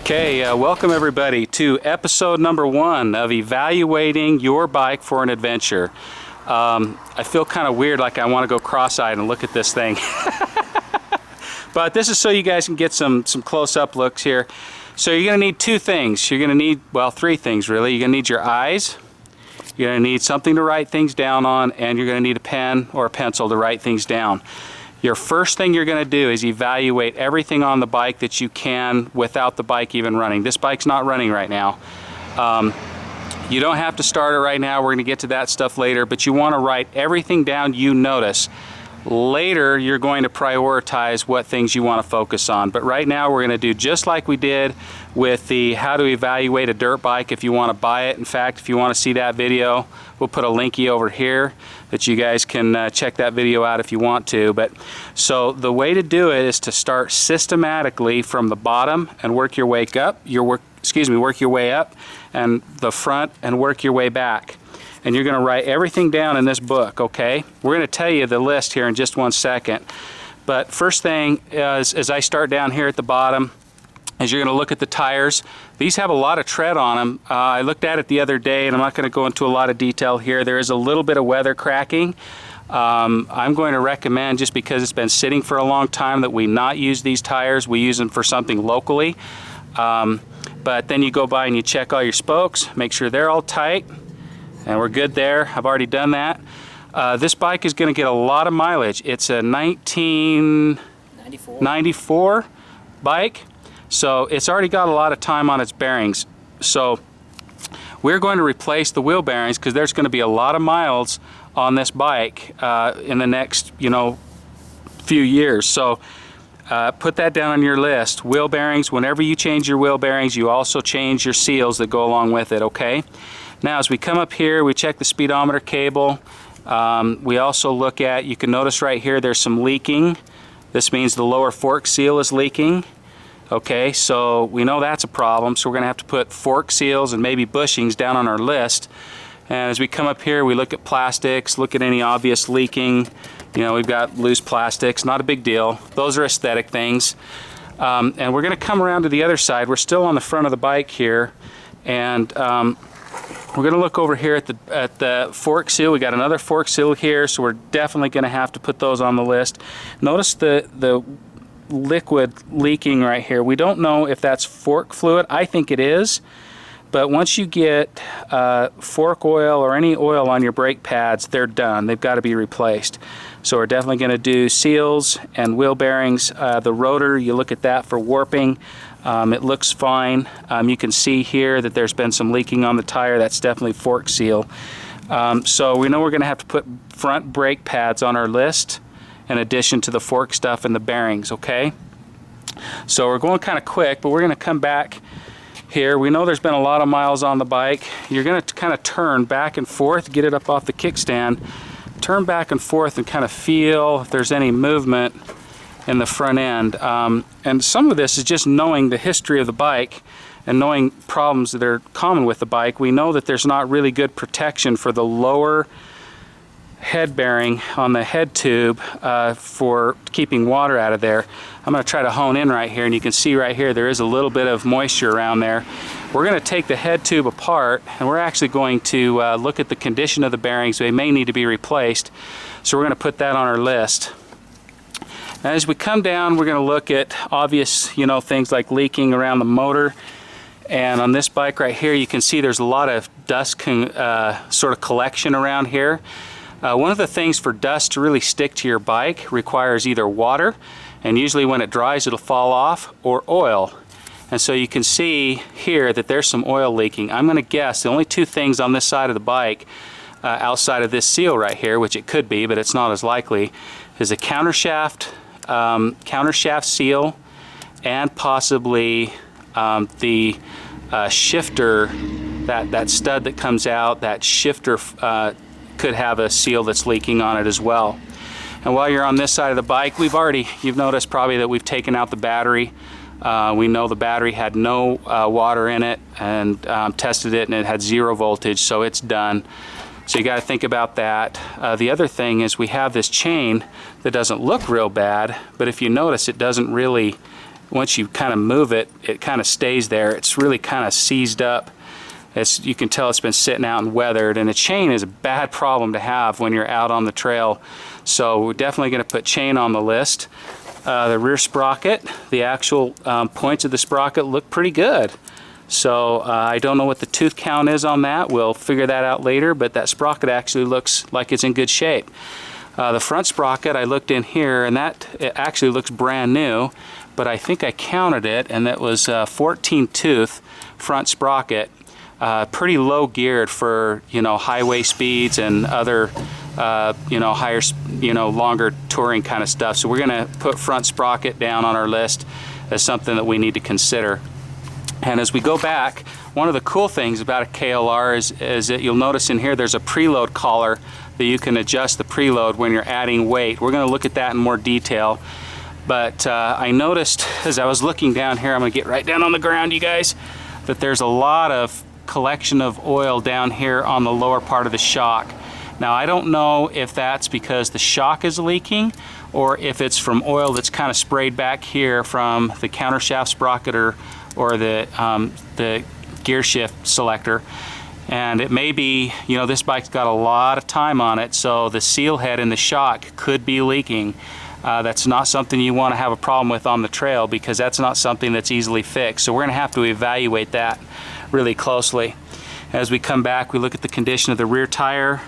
Okay, welcome everybody to episode number 1 of evaluating your bike for an adventure. I feel kind of weird, like I want to go cross-eyed and look at this thing. But this is so you guys can get some close-up looks here. So you're going to need 2 things. You're going to need, well, 3 things really. You're going to need your eyes, you're going to need something to write things down on, and you're going to need a pen or a pencil to write things down. Your first thing you're going to do is evaluate everything on the bike that you can without the bike even running. This bike's not running right now. You don't have to start it right now. We're going to get to that stuff later, but you want to write everything down you notice. Later, you're going to prioritize what things you want to focus on. But right now, we're going to do just like we did with the how to evaluate a dirt bike if you want to buy it. In fact, if you want to see that video, we'll put a linky over here that you guys can check that video out if you want to. But so the way to do it is to start systematically from the bottom and work your way up. Work your way up and the front and work your way back. And you're going to write everything down in this book, okay? We're going to tell you the list here in just 1 second. But first thing is, as I start down here at the bottom, is you're going to look at the tires. These have a lot of tread on them. I looked at it the other day, and I'm not going to go into a lot of detail here. There is a little bit of weather cracking. I'm going to recommend, just because it's been sitting for a long time, that we not use these tires. We use them for something locally. But then you go by and you check all your spokes, make sure they're all tight. And we're good there. I've already done that. This bike is going to get a lot of mileage. It's a 1994 bike, so it's already got a lot of time on its bearings. So we're going to replace the wheel bearings because there's going to be a lot of miles on this bike in the next, few years. So put that down on your list. Wheel bearings. Whenever you change your wheel bearings, you also change your seals that go along with it. Okay. Now as we come up here, we check the speedometer cable. We also look at, you can notice right here there's some leaking. This means the lower fork seal is leaking. Okay, so we know that's a problem, so we're going to have to put fork seals and maybe bushings down on our list. And as we come up here, we look at plastics, look at any obvious leaking. We've got loose plastics, not a big deal. Those are aesthetic things. And we're going to come around to the other side. We're still on the front of the bike here. And we're going to look over here at the fork seal. We got another fork seal here, so we're definitely going to have to put those on the list. Notice the liquid leaking right here. We don't know if that's fork fluid. I think it is, but once you get fork oil or any oil on your brake pads, they're done. They've got to be replaced. So we're definitely going to do seals and wheel bearings. The rotor, you look at that for warping. It looks fine. You can see here that there's been some leaking on the tire. That's definitely fork seal. So we know we're going to have to put front brake pads on our list in addition to the fork stuff and the bearings, okay? So we're going kind of quick, but we're going to come back here. We know there's been a lot of miles on the bike. You're going to kind of turn back and forth, get it up off the kickstand, turn back and forth and kind of feel if there's any movement in the front end. And some of this is just knowing the history of the bike and knowing problems that are common with the bike. We know that there's not really good protection for the lower head bearing on the head tube for keeping water out of there. I'm going to try to hone in right here, and you can see right here there is a little bit of moisture around there. We're going to take the head tube apart, and we're actually going to look at the condition of the bearings. They may need to be replaced, so we're going to put that on our list. As we come down, we're going to look at obvious, things like leaking around the motor. And on this bike right here, you can see there's a lot of dust sort of collection around here. One of the things for dust to really stick to your bike requires either water, and usually when it dries it'll fall off, or oil. And so you can see here that there's some oil leaking. I'm going to guess the only 2 things on this side of the bike outside of this seal right here, which it could be, but it's not as likely, is a countershaft seal, and possibly the shifter, that stud that comes out, that shifter could have a seal that's leaking on it as well. And while you're on this side of the bike, you've noticed probably that we've taken out the battery. We know the battery had no water in it, and tested it, and it had 0 voltage, so it's done. So you got to think about that. The other thing is we have this chain that doesn't look real bad, but if you notice, it doesn't really once you kind of move it, it kind of stays there. It's really kind of seized up. You can tell it's been sitting out and weathered, and a chain is a bad problem to have when you're out on the trail. So we're definitely going to put chain on the list. The rear sprocket, the actual points of the sprocket look pretty good. So I don't know what the tooth count is on that. We'll figure that out later, but that sprocket actually looks like it's in good shape. The front sprocket, I looked in here, and it actually looks brand new, but I think I counted it, and that was 14 tooth front sprocket. Pretty low geared for, you know, highway speeds and other you know, higher, you know, longer touring kind of stuff. So we're going to put front sprocket down on our list as something that we need to consider. And as we go back, one of the cool things about a KLR is that you'll notice in here there's a preload collar that you can adjust the preload when you're adding weight. We're going to look at that in more detail. But I noticed as I was looking down here, I'm going to get right down on the ground, you guys, that there's a lot of collection of oil down here on the lower part of the shock. Now I don't know if that's because the shock is leaking or if it's from oil that's kind of sprayed back here from the countershaft sprocket or the gear shift selector. And it may be, you know, this bike's got a lot of time on it, so the seal head in the shock could be leaking. That's not something you want to have a problem with on the trail, because that's not something that's easily fixed. So we're going to have to evaluate that really closely. As we come back, we look at the condition of the rear tire.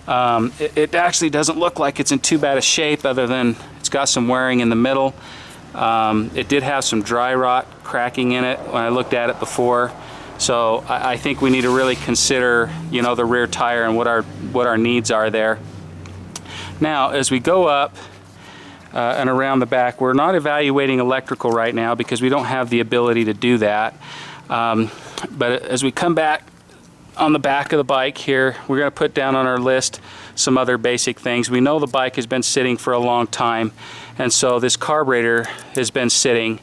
It actually doesn't look like it's in too bad a shape, other than it's got some wearing in the middle. It did have some dry rot cracking in it when I looked at it before. So I think we need to really consider, you know, the rear tire and what our needs are there. Now, as we go up and around the back, we're not evaluating electrical right now because we don't have the ability to do that. But as we come back on the back of the bike here, we're going to put down on our list some other basic things. We know the bike has been sitting for a long time, and so this carburetor has been sitting.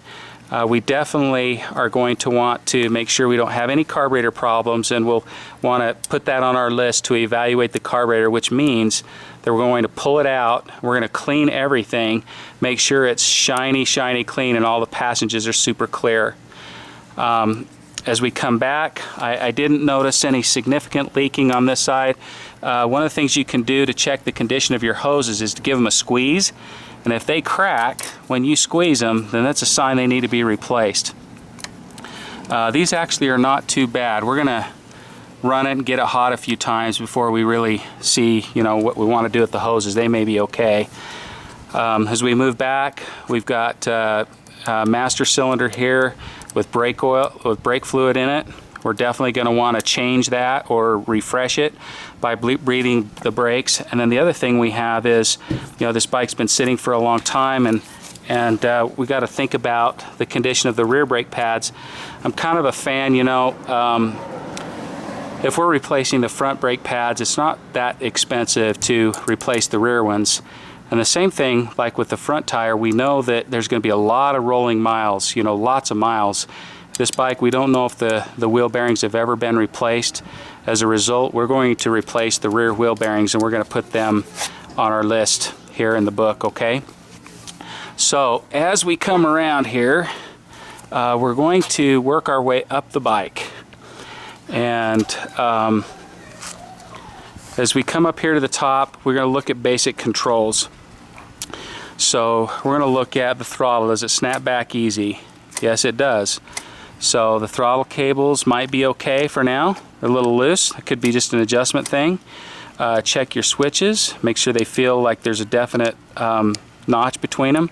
We definitely are going to want to make sure we don't have any carburetor problems, and we'll want to put that on our list to evaluate the carburetor, which means that we're going to pull it out, we're going to clean everything, make sure it's shiny, shiny clean, and all the passages are super clear. As we come back, I didn't notice any significant leaking on this side. One of the things you can do to check the condition of your hoses is to give them a squeeze. And if they crack when you squeeze them, then that's a sign they need to be replaced. These actually are not too bad. We're going to run it and get it hot a few times before we really see, you know, what we want to do with the hoses. They may be okay. As we move back, we've got a master cylinder here with brake oil, with brake fluid in it. We're definitely going to want to change that or refresh it by breathing the brakes. And then the other thing we have is, you know, this bike's been sitting for a long time, and we got to think about the condition of the rear brake pads. I'm kind of a fan, you know, if we're replacing the front brake pads, it's not that expensive to replace the rear ones. And the same thing, like with the front tire, we know that there's going to be a lot of rolling miles, you know, lots of miles. This bike, we don't know if the wheel bearings have ever been replaced. As a result, we're going to replace the rear wheel bearings, and we're going to put them on our list here in the book, okay? So as we come around here, we're going to work our way up the bike. And as we come up here to the top, we're going to look at basic controls. So we're going to look at the throttle. Does it snap back easy? Yes, it does. So the throttle cables might be okay for now. They're a little loose. It could be just an adjustment thing. Check your switches. Make sure they feel like there's a definite notch between them.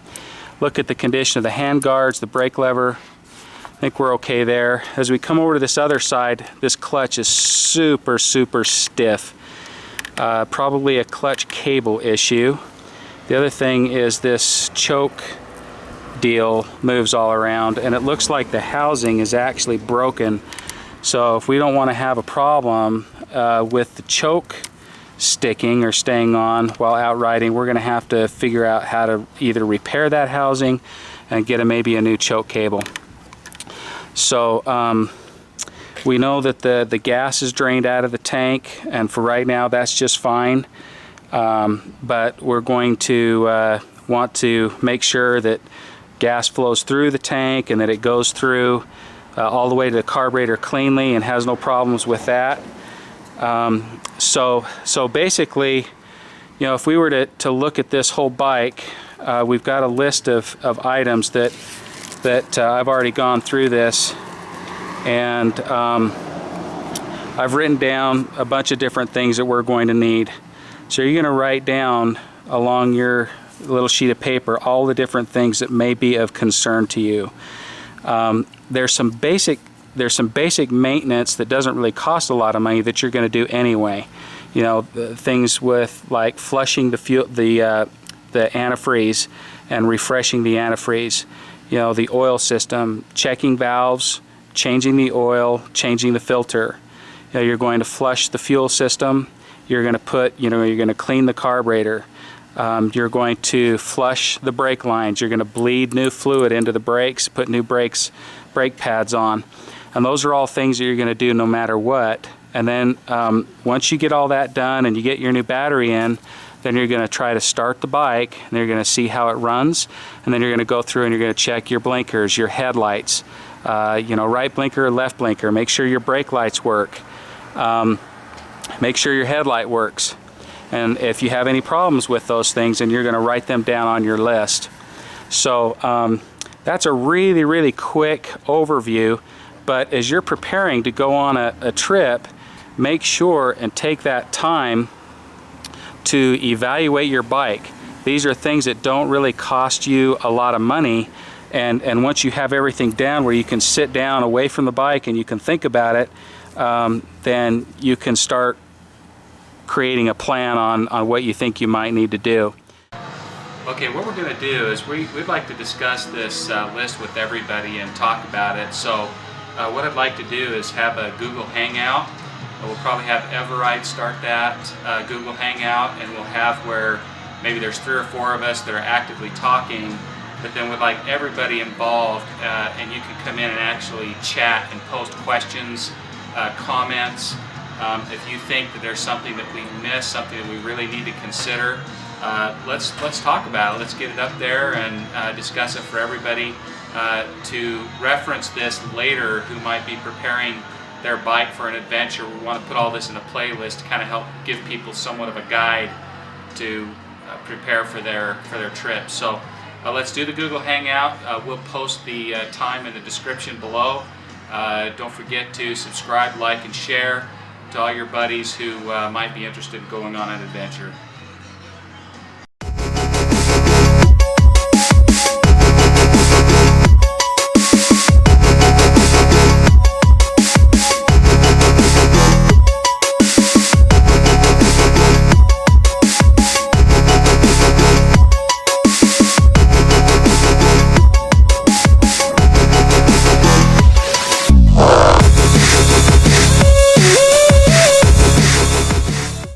Look at the condition of the hand guards, the brake lever. I think we're okay there. As we come over to this other side, this clutch is super, super stiff. Probably a clutch cable issue. The other thing is this choke deal moves all around, and it looks like the housing is actually broken. So if we don't want to have a problem with the choke sticking or staying on while out riding, we're going to have to figure out how to either repair that housing and get maybe a new choke cable. So we know that the gas is drained out of the tank, and for right now that's just fine. But we're going to want to make sure that gas flows through the tank and that it goes through all the way to the carburetor cleanly and has no problems with that. So basically, you know, if we were to look at this whole bike, we've got a list of items that I've already gone through this, and I've written down a bunch of different things that we're going to need. So you're going to write down along your little sheet of paper all the different things that may be of concern to you. There's some basic maintenance that doesn't really cost a lot of money that you're going to do anyway. You know, things with like flushing the antifreeze and refreshing the antifreeze. You know, the oil system, checking valves, changing the oil, changing the filter. You know, you're going to flush the fuel system. You're going to you're going to clean the carburetor. You're going to flush the brake lines. You're going to bleed new fluid into the brakes, put new brake pads on. And those are all things that you're going to do no matter what. And then once you get all that done and you get your new battery in, then you're going to try to start the bike and you're going to see how it runs. And then you're going to go through and you're going to check your blinkers, your headlights, you know, right blinker, left blinker. Make sure your brake lights work. Make sure your headlight works. And if you have any problems with those things, then you're going to write them down on your list. So that's a really quick overview. But as you're preparing to go on a trip, make sure and take that time to evaluate your bike. These are things that don't really cost you a lot of money. And once you have everything down where you can sit down away from the bike and you can think about it, then you can start creating a plan on what you think you might need to do. Okay, what we're going to do is we'd like to discuss this list with everybody and talk about it. So what I'd like to do is have a Google Hangout. We'll probably have EveRides start that Google Hangout, and we'll have where maybe there's 3 or 4 of us that are actively talking, but then we'd like everybody involved, and you can come in and actually chat and post questions, comments. If you think that there's something that we missed, something that we really need to consider, let's talk about it. Let's get it up there and discuss it for everybody to reference this later who might be preparing their bike for an adventure. We want to put all this in a playlist to kind of help give people somewhat of a guide to prepare for their trip. So let's do the Google Hangout. We'll post the time in the description below. Don't forget to subscribe, like, and share to all your buddies who might be interested in going on an adventure.